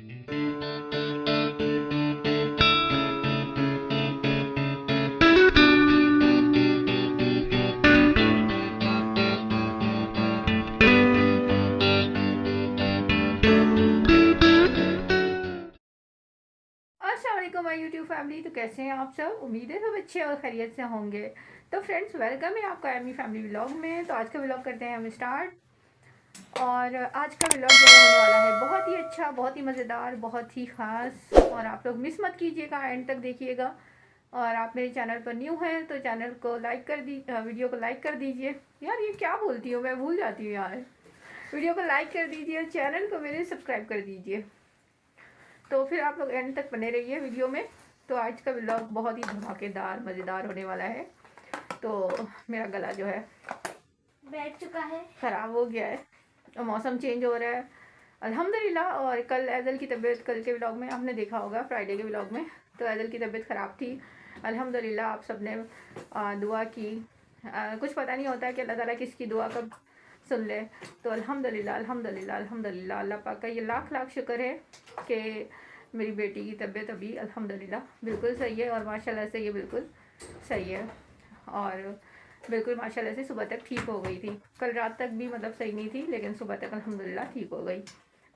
अस्सलामुअलैकुम my YouTube family. तो कैसे हैं आप सब? उम्मीद है सब अच्छे और खैरियत से होंगे। तो फ्रेंड्स, वेलकम है आपका एमी फैमिली व्लॉग में। तो आज का व्लॉग करते हैं हम स्टार्ट। और आज का व्लॉग जो होने वाला है बहुत ही अच्छा, बहुत ही मज़ेदार, बहुत ही ख़ास। और आप लोग मिस मत कीजिएगा, एंड तक देखिएगा। और आप मेरे चैनल पर न्यू हैं तो चैनल को लाइक कर वीडियो को लाइक कर दीजिए। यार ये क्या बोलती हूँ, मैं भूल जाती हूँ यार। वीडियो को लाइक कर दीजिए और चैनल को मेरे सब्सक्राइब कर दीजिए। तो फिर आप लोग एंड तक बने रहिए वीडियो में। तो आज का व्लॉग बहुत ही धमाकेदार मज़ेदार होने वाला है। तो मेरा गला जो है बैठ चुका है, ख़राब हो गया है और मौसम चेंज हो रहा है अल्हम्दुलिल्लाह। और कल एज़ल की तबीयत, कल के व्लॉग में आपने देखा होगा, फ्राइडे के व्लॉग में, तो एज़ल की तबीयत ख़राब थी। अल्हम्दुलिल्लाह आप सब ने दुआ की। कुछ पता नहीं होता है कि अल्लाह ताला किसकी दुआ कब सुन ले। तो अल्हम्दुलिल्लाह अल्हम्दुलिल्लाह अल्हम्दुलिल्लाह, अल्लाह पाक का ये लाख लाख शुक्र है कि मेरी बेटी की तबीयत अभी अल्हम्दुलिल्लाह बिल्कुल सही है। और माशाल्लाह से ये बिल्कुल सही है और बिल्कुल माशाल्लाह से सुबह तक ठीक हो गई थी। कल रात तक भी मतलब सही नहीं थी, लेकिन सुबह तक अल्हम्दुलिल्लाह ठीक हो गई।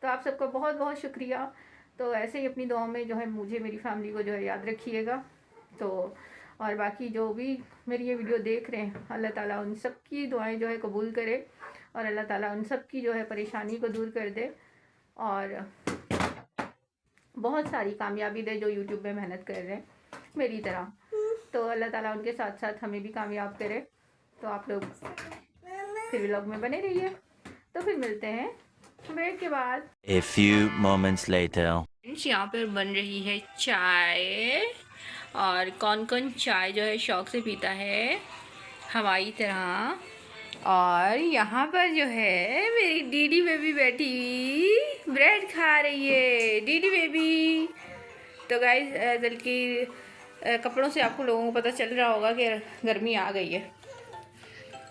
तो आप सबका बहुत बहुत शुक्रिया। तो ऐसे ही अपनी दुआओं में जो है मुझे, मेरी फैमिली को जो है याद रखिएगा। तो और बाकी जो भी मेरी ये वीडियो देख रहे हैं, अल्लाह ताला उन सब की दुआएं जो है कबूल करे और अल्लाह ताला उन सब की जो है परेशानी को दूर कर दे और बहुत सारी कामयाबी दे जो यूट्यूब में मेहनत कर रहे हैं मेरी तरह। तो अल्लाह ताला उनके साथ साथ हमें भी कामयाब करे। तो आप लोग फिर व्लॉग में बने रहिए। तो फिर मिलते हैं ब्रेक के बाद। A few moments later. यहाँ पर बन रही है चाय। और कौन कौन चाय जो है शौक से पीता है हमारी तरह। और यहाँ पर जो है मेरी डीडी बेबी बैठी हुई ब्रेड खा रही है। DD baby. तो गाइस, एज़ल की कपड़ों से आपको लोगों को पता चल रहा होगा कि गर्मी आ गई है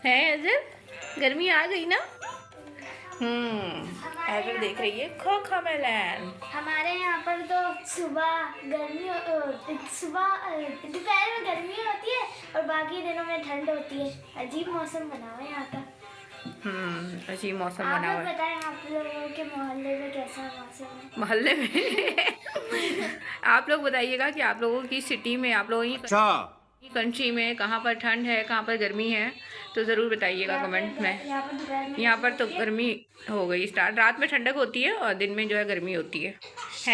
एज़ल? गर्मी आ गई ना? एज़ल देख रही है खोखा मेलन। हमारे यहाँ पर तो सुबह गर्मी, सुबह दोपहर में गर्मी होती है और बाकी दिनों में ठंड होती है। अजीब मौसम बना हुआ है यहाँ का। अजीब मौसम आप बना हुआ लोग है। बताएं, आप लोगों के मोहल्ले में कैसा मौसम है? मोहल्ले में आप लोग बताइएगा कि आप लोगों की सिटी में, आप लोगों की कंट्री में कहाँ पर ठंड है, कहाँ पर गर्मी है। तो ज़रूर बताइएगा कमेंट में। यहाँ पर तो गर्मी हो गई स्टार्ट। रात में ठंडक होती है और दिन में जो है गर्मी होती है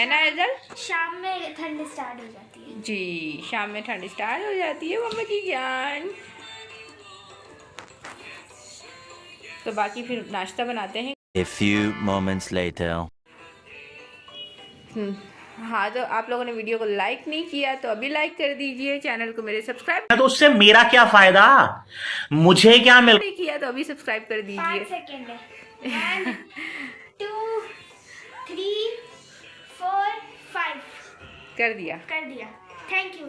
ना एज़ल? शाम में ठंड स्टार्ट हो जाती है। जी, शाम में ठंड स्टार्ट हो जाती है मम्मा की ज्ञान। तो बाकी फिर नाश्ता बनाते हैं। A few moments later. हाँ, तो आप लोगों ने वीडियो को लाइक नहीं किया तो अभी लाइक कर दीजिए। चैनल को मेरे सब्सक्राइब तो उससे मेरा क्या फायदा, मुझे क्या मिल। नहीं किया तो अभी सब्सक्राइब कर 5 दीजिए। सेकेंड है। 1 2 3 4 5 कर दिया। Thank you.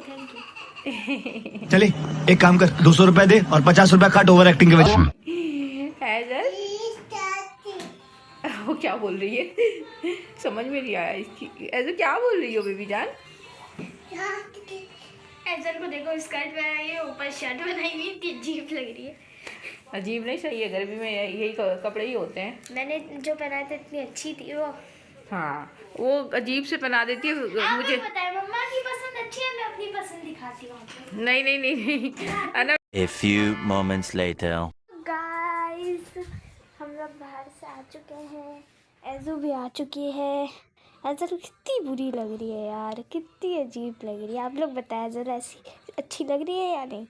चले एक काम कर, 200 रुपए दे और 50 रुपए काट ओवर एक्टिंग के वजह से। एज़ल वो क्या बोल रही है समझ में नहीं आया इसकी। एज़ल क्या बोल रही हो बेबी जान? एज़ल को देखो, स्कर्ट पहनाई है, ऊपर शर्ट बनाई हुई है, अजीब लग रही है। अजीब नहीं, सही है। गर्मी में यही कपड़े ही होते हैं। मैंने जो पहनाए थे इतनी अच्छी थी वो। हाँ, वो अजीब से पहना देती है मुझे। बताए मम्मा की पसंद अच्छी है, मैं अपनी पसंद दिखाती हूँ। नहीं नहीं नहीं नहीं अना। A few moments later. Guys, हम लोग बाहर से आ चुके हैं। एज़ू भी आ चुकी है। एज़ल कितनी बुरी लग रही है यार, कितनी अजीब लग रही है। आप लोग बताएं ज़रा, ऐसी अच्छी लग रही है या नहीं?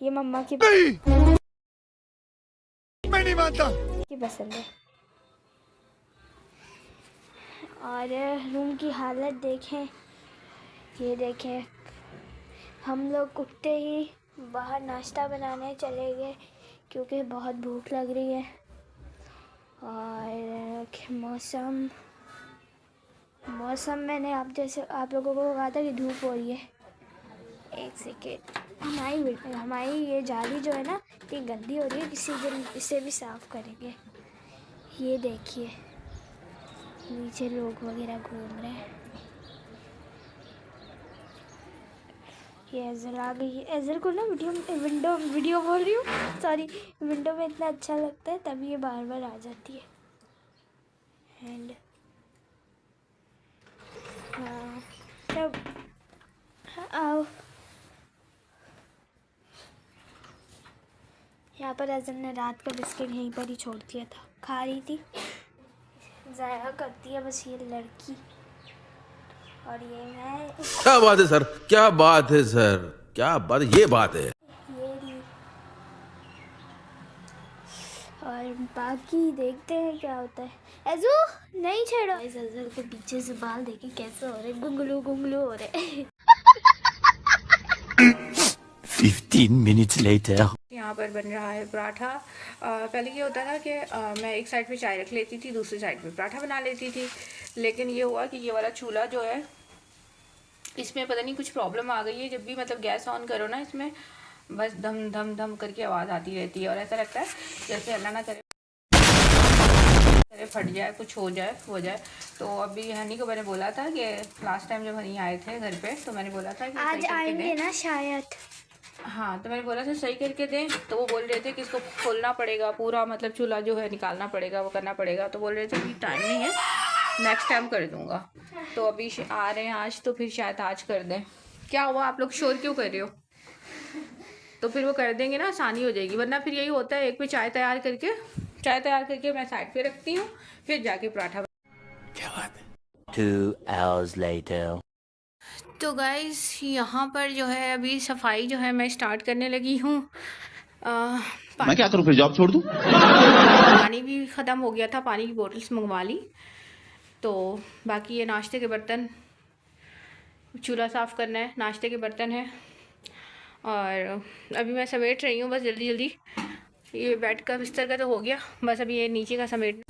ये मम्मा की मैं नहीं मानता। पसंद है। और रूम की हालत देखें, ये देखें। हम लोग उठते ही बाहर नाश्ता बनाने चले गए क्योंकि बहुत भूख लग रही है। और मौसम मैंने आप लोगों को कहा था कि धूप हो रही है। एक सेकेंड, हमारी ये जाली जो है ना, ये गंदी हो रही है, किसी दिन इसे भी साफ़ करेंगे। ये देखिए, नीचे लोग वगैरह घूम रहे हैं। ये एजल आ गई है। एजल को ना वीडियो बोल रही हूँ, सॉरी, विंडो में इतना अच्छा लगता है तभी ये बार बार आ जाती है। एंड हाँ, तब आओ। यहाँ पर एजल ने रात का बिस्किट यहीं पर ही छोड़ दिया था, खा रही थी। ज़ाया करती है बस ये लड़की। और ये मैं, क्या बात है सर, क्या बात है सर, क्या बात, ये बात है। ये रही। और बाकी देखते हैं क्या होता है। एजू नहीं छेड़ो। एजल के पीछे से बाल देखे कैसे हो रहे, गुंगलू गुंगलू हो रहे। 15 minutes later. यहाँ पर बन रहा है पराठा। पहले ये होता था कि मैं एक साइड पे चाय रख लेती थी, दूसरी साइड पे पराठा बना लेती थी। लेकिन ये हुआ कि ये वाला चूल्हा जो है, इसमें पता नहीं कुछ प्रॉब्लम आ गई है। जब भी मतलब गैस ऑन करो ना, इसमें बस धम धम धम करके आवाज़ आती रहती है। और ऐसा लगता है जैसे अल्लाह ना करे फट जाए, कुछ हो जाए। तो अभी हनी को मैंने बोला था कि लास्ट टाइम जब हनी आए थे घर पे, तो मैंने बोला था कि आज आएंगे ना शायद। हाँ, तो मैंने बोला था सही करके दें। तो वो बोल रहे थे कि इसको खोलना पड़ेगा पूरा, मतलब चूल्हा जो है निकालना पड़ेगा, वो करना पड़ेगा। तो बोल रहे थे कि टाइम नहीं है, नेक्स्ट टाइम कर दूँगा। तो अभी आ रहे हैं आज, तो फिर शायद आज कर दें। क्या हुआ, आप लोग शोर क्यों कर रहे हो? तो फिर वो कर देंगे ना, आसानी हो जाएगी। वरना फिर यही होता है, एक पे चाय तैयार करके मैं साइड पे रखती हूँ, फिर जाके पराठा। क्या बात है? 2 hours later. तो गाइस यहाँ पर जो है अभी सफाई जो है मैं स्टार्ट करने लगी हूँ। मैं क्या करूं, फिर जॉब छोड़ दूं? पानी भी ख़त्म हो गया था, पानी की बोतल्स मंगवा ली। तो बाकी ये नाश्ते के बर्तन, चूल्हा साफ़ करना है, नाश्ते के बर्तन है। और अभी मैं समेट रही हूँ बस जल्दी जल्दी। ये बेड का बिस्तर का तो हो गया, बस अभी ये नीचे का समेट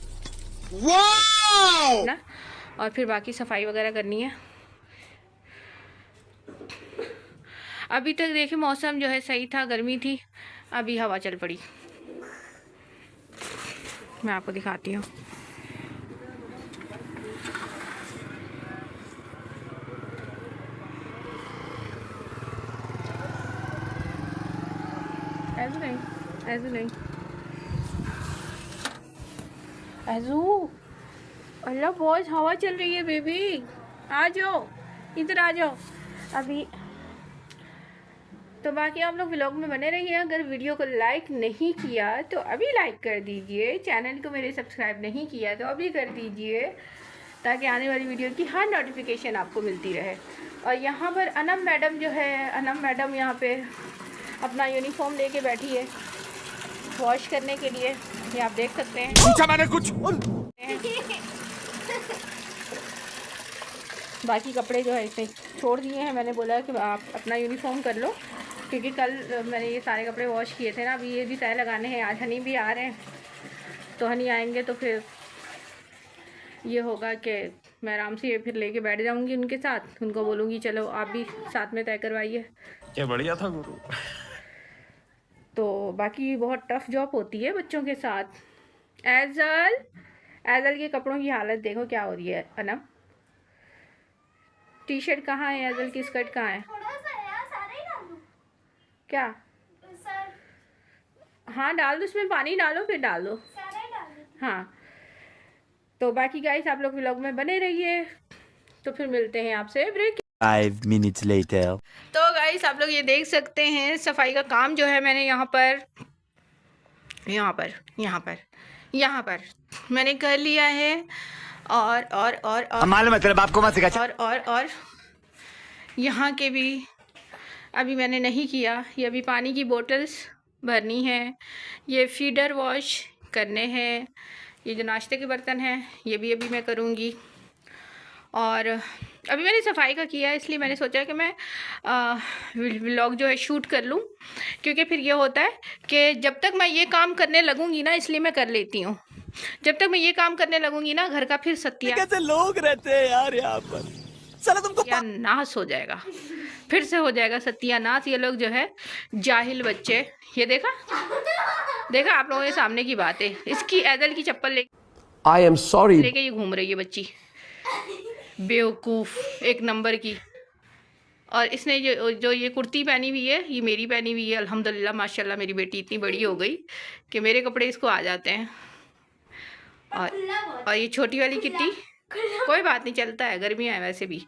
ना, और फिर बाकी सफाई वगैरह करनी है। अभी तक देखिए मौसम जो है सही था, गर्मी थी, अभी हवा चल पड़ी। मैं आपको दिखाती हूँ। ऐसे नहीं ऐजू, अल्लाह बहुत हवा चल रही है बेबी, आ जाओ, इधर आ जाओ अभी। तो बाकी आप लोग व्लॉग में बने रहिए। अगर वीडियो को लाइक नहीं किया तो अभी लाइक कर दीजिए, चैनल को मेरे सब्सक्राइब नहीं किया तो अभी कर दीजिए, ताकि आने वाली वीडियो की हर नोटिफिकेशन आपको मिलती रहे। और यहाँ पर अनम मैडम जो है, अनम मैडम यहाँ पे अपना यूनिफॉर्म लेके बैठी है वॉश करने के लिए, ये आप देख सकते हैं। पूछा मैंने कुछ। बाकी कपड़े जो है इसने छोड़ दिए हैं। मैंने बोला कि आप अपना यूनिफॉर्म कर लो, क्योंकि कल मैंने ये सारे कपड़े वॉश किए थे ना, अभी ये भी तय लगाने हैं। आज हनी भी आ रहे हैं, तो हनी आएंगे तो फिर ये होगा कि मैं आराम से ये फिर लेके बैठ जाऊंगी उनके साथ, उनको बोलूँगी चलो आप भी साथ में तय करवाइए। क्या बढ़िया था गुरु। तो बाकी बहुत टफ़ जॉब होती है बच्चों के साथ। एजल के कपड़ों की हालत देखो क्या हो रही है। अनम, टी शर्ट कहाँ है, एजल की स्कर्ट कहाँ है? क्या? हाँ डाल दो, उसमें पानी डालो फिर डाल दो। हाँ, तो बाकी गाइस आप लोग व्लॉग में बने रहिए, तो फिर मिलते हैं आपसे ब्रेक। 5 minutes later. तो गाइस आप लोग ये देख सकते हैं सफाई का काम जो है मैंने यहाँ पर मैंने कर लिया है। और मालूम है तेरे बाप को मत सिखा। और यहाँ के भी अभी मैंने नहीं किया। ये अभी पानी की बोतल्स भरनी है, ये फीडर वॉश करने हैं, ये जो नाश्ते के बर्तन हैं ये भी अभी मैं करूँगी। और अभी मैंने सफाई का किया है, इसलिए मैंने सोचा कि मैं व्लॉग जो है शूट कर लूँ, क्योंकि फिर ये होता है कि जब तक मैं ये काम करने लगूंगी ना, इसलिए मैं कर लेती हूँ, जब तक मैं ये काम करने लगूंगी ना घर का फिर कैसे लोग रहते हैं यार यहाँ पर, चलो तुमको सत्यानाश हो जाएगा, फिर से हो जाएगा सत्यानाश। ये लोग जो है जाहिल बच्चे, ये देखा आप लोगों के सामने की बात है। इसकी एजल की चप्पल ले I am sorry. लेके ये घूम रही है बच्ची, बेवकूफ़ एक नंबर की। और इसने जो ये कुर्ती पहनी हुई है, ये मेरी पहनी हुई है। अल्हम्दुलिल्लाह माशाल्लाह मेरी बेटी इतनी बड़ी हो गई कि मेरे कपड़े इसको आ जाते हैं। और ये छोटी वाली किट्टी, कोई बात नहीं, चलता है, गर्मियाँ है वैसे भी।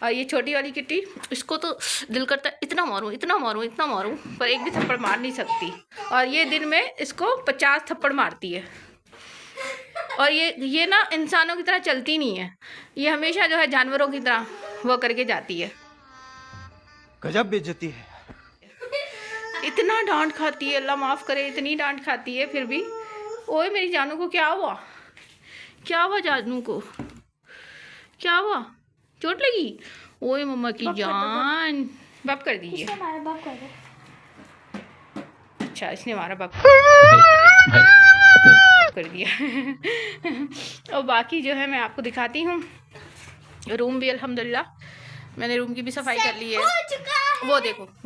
और ये छोटी वाली किट्टी, इसको तो दिल करता है इतना मारूं इतना मारूं इतना मारूं, पर एक भी थप्पड़ मार नहीं सकती। और ये दिन में इसको 50 थप्पड़ मारती है। और ये ना इंसानों की तरह चलती नहीं है, ये हमेशा जो है जानवरों की तरह वो करके जाती है। गजब बेइज्जती है। इतना डांट खाती है, अल्लाह माफ़ करे, इतनी डांट खाती है फिर भी। ओए मेरी जानू को क्या हुआ, क्या हुआ जानू को, क्या हुआ, चोट लगी? ओए मम्मा की जान, बाप कर दीजिए। अच्छा इसने हमारा बाप कर दिया। और बाकी जो है मैं आपको दिखाती हूँ रूम भी, अल्हम्दुलिल्लाह मैंने रूम की भी सफाई कर ली है। वो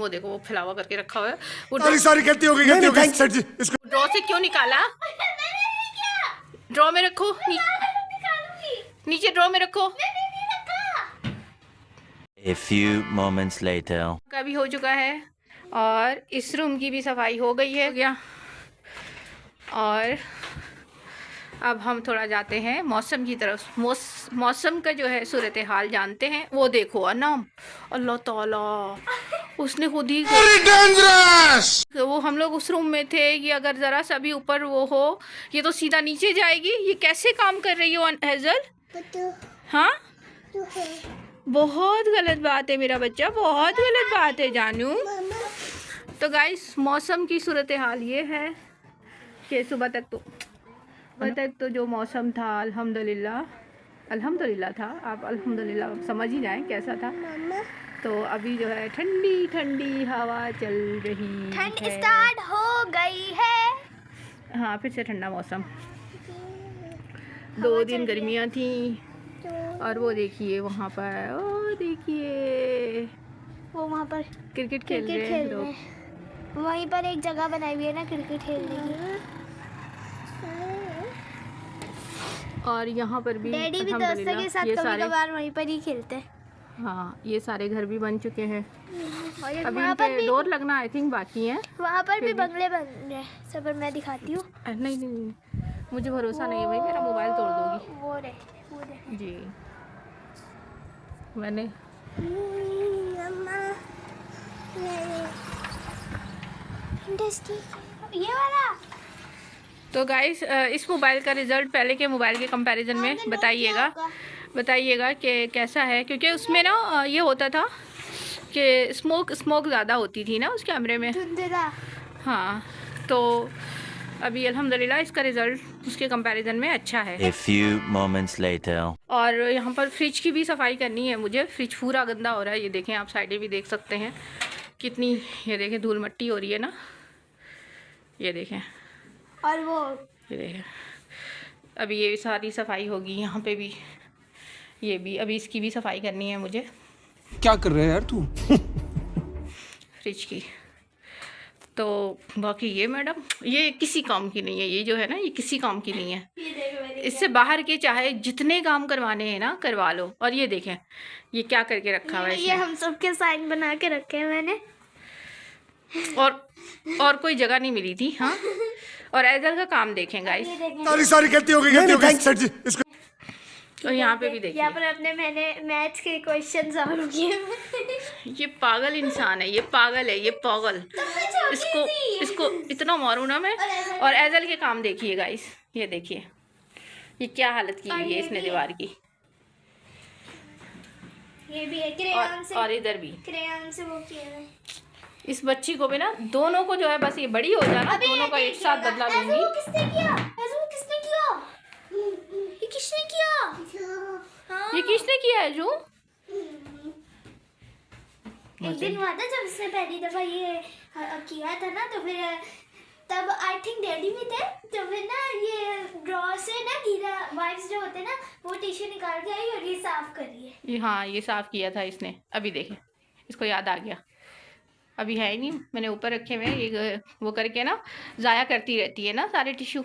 देखो वो फैलावा करके रखा हुआ है। वो सारी गलती हो गई सर जी। ड्रॉ से क्यों निकाला? ड्रॉ में रखो, नीचे ड्रॉ में रखो। A few moments later. का भी हो चुका है और इस रूम की भी सफाई हो गई है क्या। और अब हम थोड़ा जाते हैं मौसम की तरफ। मौसम का जो है सूरत हाल जानते हैं। वो देखो अनम, अल्लाह ताला, उसने खुद ही वो, हम लोग उस रूम में थे कि अगर ज़रा सा भी ऊपर वो हो, ये तो सीधा नीचे जाएगी। ये कैसे काम कर रही हो हेजल? हाँ बहुत गलत बात है मेरा बच्चा, बहुत गलत बात है जानू। तो गाइस मौसम की सूरत हाल ये है कि सुबह तक तो जो मौसम था अल्हम्दुलिल्लाह था। आप अल्हम्दुलिल्लाह समझ ही जाएं कैसा था। तो अभी जो है ठंडी ठंडी हवा चल रही है, ठंड स्टार्ट हो गई है। हाँ फिर से ठंडा मौसम। 2 दिन गर्मियाँ थी और वो देखिए वहाँ पर, ओ देखिए वो वहाँ पर क्रिकेट खेल रहे हैं लोग। वहीं पर एक जगह बनाई हुई है ना क्रिकेट खेलने की। और यहाँ पर भी डैडी भी दोस्तों के साथ कभी-कभार वहीं पर ही खेलते हैं। हाँ ये सारे घर भी बन चुके हैं। और अभी वहाँ पर इनके डोर लगना आई थिंक बाकी है। वहाँ पर भी बंगले बन रहे हैं। सब मैं दिखाती हूँ। नहीं मुझे भरोसा नहीं है भाई, मेरा मोबाइल तोड़ दोगी। वो रहे जी मैंने ये वाला। तो गाइस इस मोबाइल का रिज़ल्ट पहले के मोबाइल के कंपैरिजन में बताइएगा कि कैसा है। क्योंकि उसमें ना ये होता था कि स्मोक ज़्यादा होती थी ना उस कैमरे में। हाँ तो अभी अल्हम्दुलिल्लाह इसका रिज़ल्ट उसके कंपैरिजन में अच्छा है। A few moments later. और यहाँ पर फ्रिज की भी सफाई करनी है मुझे। फ्रिज पूरा गंदा हो रहा है, ये देखें, आप साइडें भी देख सकते हैं कितनी, ये देखें धूल मट्टी हो रही है ना, ये देखें। और वो ये देखें अभी ये सारी सफाई होगी। यहाँ पे भी, ये भी, अभी इसकी भी सफाई करनी है मुझे। क्या कर रहे हैं यार तू? फ्रिज की। तो बाकी ये मैडम ये किसी काम की नहीं है, ये जो है ना ये किसी काम की नहीं है। इससे बाहर के चाहे जितने काम करवाने हैं ना करवा लो। और ये देखें ये क्या करके रखा हुआ है ये हम सबके साइन बना के रखे हैं मैंने। और कोई जगह नहीं मिली थी। हाँ और ऐजल का काम देखें गाइस, सारी गलती हो गई सर जी। इसको तो यहाँ पे भी देखिए, यहाँ पर अपने मैंने मैथ्स के क्वेश्चन सॉल्व किए। ये पागल इंसान है, ये पागल है, ये पागल। इसको इतना मारूं ना मैं। और ऐजल के काम देखिए गाइस, ये देखिए ये क्या हालत की हुई है इसने दीवार की। ये भी है क्रेयॉन से, और इधर भी क्रेयॉन से वो किया है। इस बच्ची को भी ना, दोनों को जो है बस ये बड़ी हो जाना, दोनों का एक साथ बदला लूंगी। किसने किया? ये किसने किया? हाँ? ये किसने किया है जो? एक दिन हुआ था जब इसने पहली दफा ये किया था ना, तो फिर तब आई थिंक डैडी भी थे। तो फिर ना ये ड्रॉ से ना गीला वाइप्स जो होते हैं ना वो टिश्यू निकाल के आई और ये साफ कर रही है। हाँ ये साफ किया था इसने। अभी देखे इसको याद आ गया, अभी है ही नहीं, मैंने ऊपर रखे हुए ये वो करके ना ज़ाया करती रहती है ना सारे टिश्यू।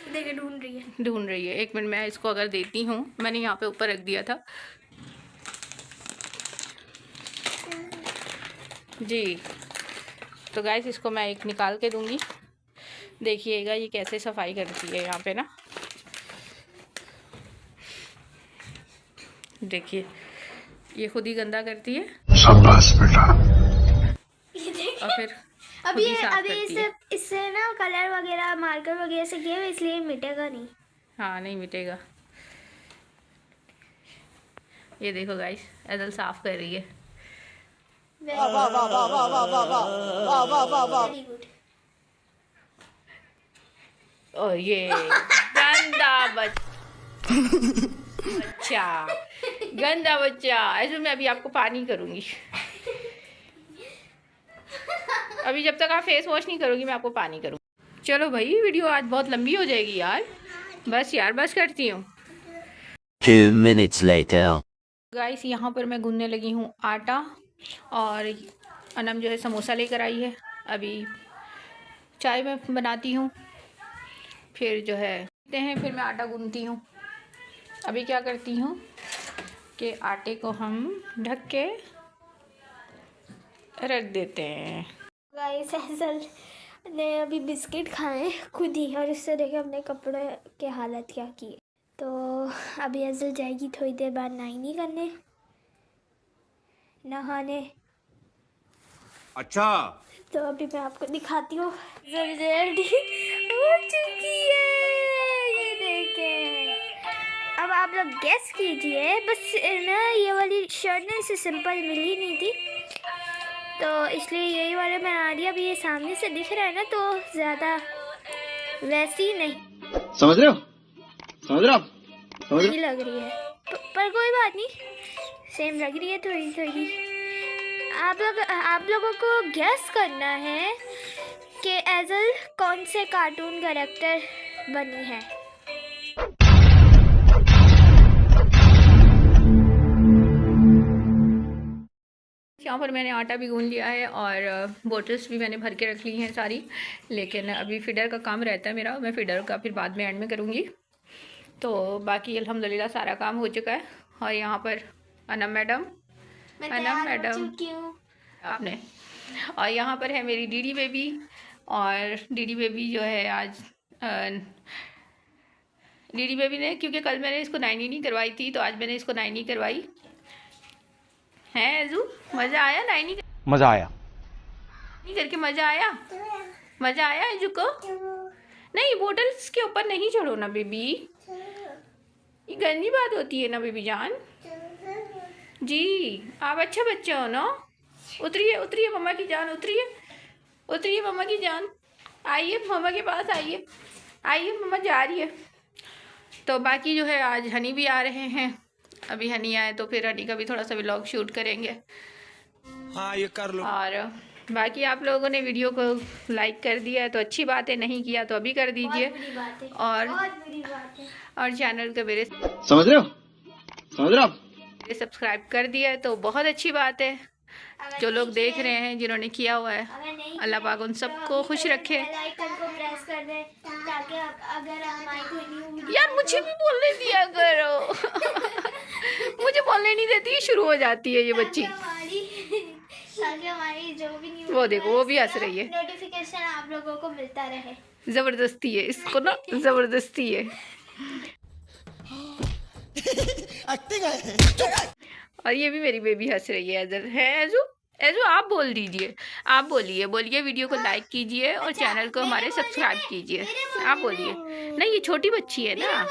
देखिए ढूंढ रही है। एक मिनट मैं इसको अगर देती हूँ, मैंने यहाँ पे ऊपर रख दिया था जी। तो गाइस इसको मैं एक निकाल के दूंगी, देखिएगा ये कैसे सफाई करती है यहाँ पे ना। देखिए ये खुद ही गंदा करती है, शाबाश बेटा। और फिर अभी खुद ही साफ अभी करती है। इससे ना कलर वगैरह मार्कर वगैरह से किए हुए, इसलिए मिटेगा नहीं। हाँ नहीं मिटेगा। ये देखो गाइस एजल साफ कर रही है। Very good. और ये गंदा बच्चा, गंदा बच्चा। ऐसे मैं अभी आपको पानी करूँगी, अभी जब तक आप फेस वॉश नहीं करोगी मैं आपको पानी करूँगी। चलो भाई वीडियो आज बहुत लंबी हो जाएगी यार, बस यार बस करती हूँ। 2 minutes later. गाइस यहाँ पर मैं गूंदने लगी हूँ आटा, और अनम जो है समोसा लेकर आई है। अभी चाय में बनाती हूँ, फिर जो है फिर मैं आटा गूंदती हूँ। अभी क्या करती हूँ कि आटे को हम ढक के रख देते हैं। गाइस एजल ने अभी बिस्किट खाए खुद ही, और इससे देखे अपने कपड़े के हालत क्या की। तो अभी एजल जाएगी थोड़ी देर बाद नाइनी करने, नहाने। अच्छा तो अभी मैं आपको दिखाती हूँ, रेडी हो चुकी है, ये देखें। अब आप लोग गेस कीजिए, बस ना ये वाली शर्ट ना इसे सिंपल मिली नहीं थी, तो इसलिए यही वाला बना दिया। अभी ये सामने से दिख रहा है ना, तो ज़्यादा वैसी नहीं समझ रहे हो? समझ रहे हो आप? समझ रहे हो? लग रही है, पर कोई बात नहीं, सेम लग रही है थोड़ी थोड़ी। आप लोगों को गेस करना है कि एजल कौन से कार्टून कैरेक्टर बनी है। यहाँ पर मैंने आटा भी गूंद लिया है और बोटल्स भी मैंने भर के रख ली हैं सारी, लेकिन अभी फीडर का काम रहता है मेरा, मैं फीडर का फिर बाद में एंड में करूँगी। तो बाकी अल्हम्दुलिल्लाह सारा काम हो चुका है। और यहाँ पर अनम मैडम आपने, और यहाँ पर है मेरी डीडी बेबी, और डीडी बेबी जो है आज डीडी बेबी ने, क्योंकि कल मैंने इसको नाइनी नहीं करवाई थी, तो आज मैंने इसको नाइनी करवाई है। एजू मज़ा आया नाइनी मजा आया। करके? मज़ा आया एजू को? नहीं बोटल्स के ऊपर नहीं चढ़ो ना बेबी, ये गंदी बात होती है ना बेबी जान जी। आप अच्छा बच्चा हो ना, उतरिए मम्मा की जान, उतरिए मम्मा की जान, आइए मम्मा के पास, आइए मम्मा जा रही है। तो बाकी जो है आज हनी भी आ रहे हैं, अभी हनी आए तो फिर हनी का भी थोड़ा सा व्लॉग शूट करेंगे। हाँ ये कर लो। और बाकी आप लोगों ने वीडियो को लाइक कर दिया है तो अच्छी बात है, नहीं किया तो अभी कर दीजिए। और चैनल को मेरे समझ रहे हो आप? सब्सक्राइब कर दिया है तो बहुत अच्छी बात है। जो लोग देख रहे हैं, जिन्होंने किया हुआ है, अल्लाह पाक उन सबको खुश रखे। यार मुझे भी बोलने दिया करो मुझे बोलने नहीं देती, शुरू हो जाती है ये बच्ची। हमारी जो भी न्यूज़ वो देखो वो भी हंस रही है, नोटिफिकेशन आप लोगों को मिलता रहे। जबरदस्ती है इसको ना, जबरदस्ती है। और ये भी मेरी बेबी हंस रही है। इधर है एजू आप बोल दीजिए, आप बोलिए वीडियो को लाइक कीजिए और चैनल को हमारे सब्सक्राइब कीजिए। आप बोलिए। नहीं ये छोटी बच्ची है ना,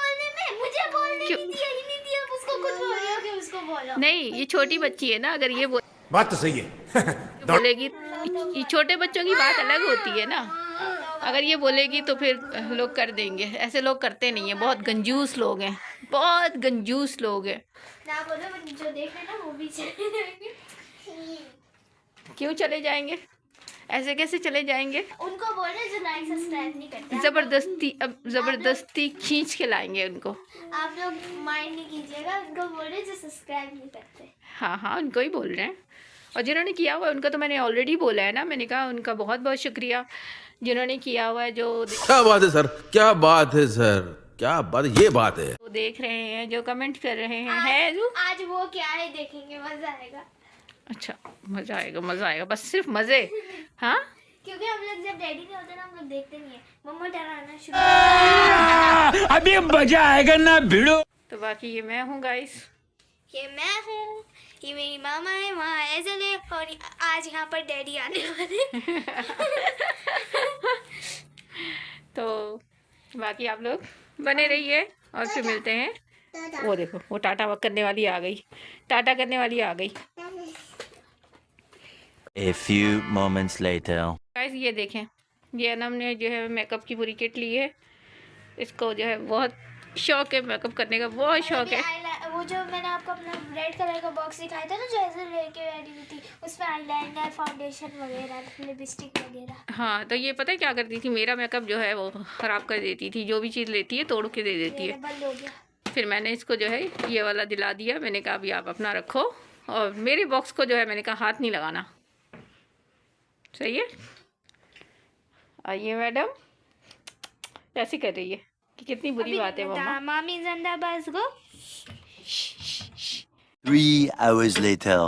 मुझे बोलने नहीं दिया, उसको कुछ बोलोगे उसको बोलो। नहीं ये छोटी बच्ची है ना, अगर ये बात तो सही है बोलेगी, ये छोटे बच्चों की बात अलग होती है ना, अगर ये बोलेगी तो फिर लोग कर देंगे। ऐसे लोग करते नहीं है, बहुत कंजूस लोग हैं, बहुत कंजूस लोग हैं। ना बोलो, जो देख रहे ना वो भी चले जाएंगे। क्यों चले जाएंगे? ऐसे कैसे चले जाएंगे? उनको बोले जो लाइक सब्सक्राइब नहीं करते, जबरदस्ती, अब जबरदस्ती खींच के लाएंगे उनको। आप लोग माइंड नहीं कीजिएगा, उनको बोले जो सब्सक्राइब नहीं करते। हाँ उनको ही बोल रहे हैं। और जिन्होंने किया हुआ है उनका तो मैंने ऑलरेडी बोला है ना, मैंने कहा उनका बहुत बहुत शुक्रिया जिन्होंने किया हुआ है, जो क्या बात है सर, क्या बात है सर, क्या बात, ये बात है। देख रहे हैं, जो कमेंट कर रहे हैं। है जो आज वो क्या है देखेंगे, मजा आएगा। अच्छा, मज़ा आएगा, मज़ा आएगा, बस सिर्फ मज़े। हाँ, क्योंकि हम लोग जब डैडी नहीं होते ना, हम लोग देखते नहीं है, मम्मा डराना शुरू। अभी मजा आएगा ना भिड़ो। तो बाकी ये मैं हूँ गाइस, ये मैं हूँ, ये मेरी मामा है, वहाँ एजल है, और आज यहाँ पर डैडी आने वाले। तो बाकी आप लोग बने रहिए और फिर मिलते हैं। वो देखो, वो टाटा करने वाली आ गई, टाटा करने वाली आ गई। A few moments later. Guys ये देखें, ये अनम ने जो है मेकअप की पूरी किट ली है। इसको जो है बहुत शौक है मेकअप करने का, बहुत शौक है। वो जो मैंने आपको अपना रेड कलर का बॉक्स दिखाया था ना, जो ऐसे लेके रेडी हुई थी, उसमें आईलाइनर, फाउंडेशन वगैरह, लिपस्टिक वगैरह। हाँ, तो ये पता है क्या करती थी, मेरा मेकअप जो है वो ख़राब कर देती थी, जो भी चीज़ लेती है तोड़ के दे देती है। बंद हो गया। फिर मैंने इसको जो है ये वाला दिला दिया, मैंने कहा अभी आप अपना रखो, और मेरे बॉक्स को जो है मैंने कहा हाथ नहीं लगाना। सही है। आइए मैडम, ऐसी कर रही है कि कितनी बुरी बात है मम्मा। मामी जिंदाबाद गो। 3 hours later.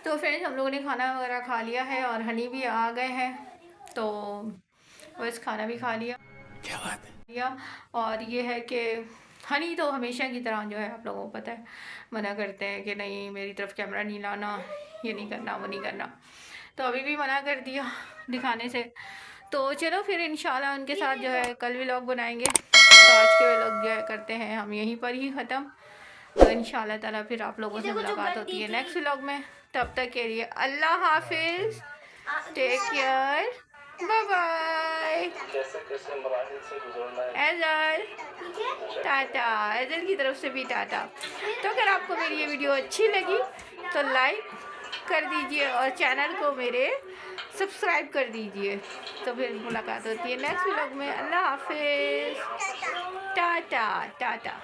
तो फ्रेंड्स, हम लोगों ने खाना वगैरह खा लिया है और हनी भी आ गए हैं, तो बस खाना भी खा लिया। क्या बात है। और ये है कि हनी तो हमेशा की तरह जो है, आप लोगों को पता है, मना करते हैं कि नहीं मेरी तरफ कैमरा नहीं लाना, ये नहीं करना, वो नहीं करना। तो अभी भी मना कर दिया दिखाने से। तो चलो फिर इंशाल्लाह उनके साथ जो है कल व्लॉग बनाएंगे। तो आज के व्लॉग जो है करते हैं हम यहीं पर ही ख़त्म। तो इंशाल्लाह ताला फिर आप लोगों से मुलाकात होती है नेक्स्ट व्लॉग में। तब तक के लिए अल्लाह हाफिज़, टेक केयर, बाय बाय। एजल टाटा, एजल की तरफ से भी टाटा। तो अगर आपको मेरी ये वीडियो अच्छी लगी तो लाइक कर दीजिए और चैनल को मेरे सब्सक्राइब कर दीजिए। तो फिर मुलाकात होती है नेक्स्ट व्लॉग में। अल्लाह हाफिज़, टाटा टाटा।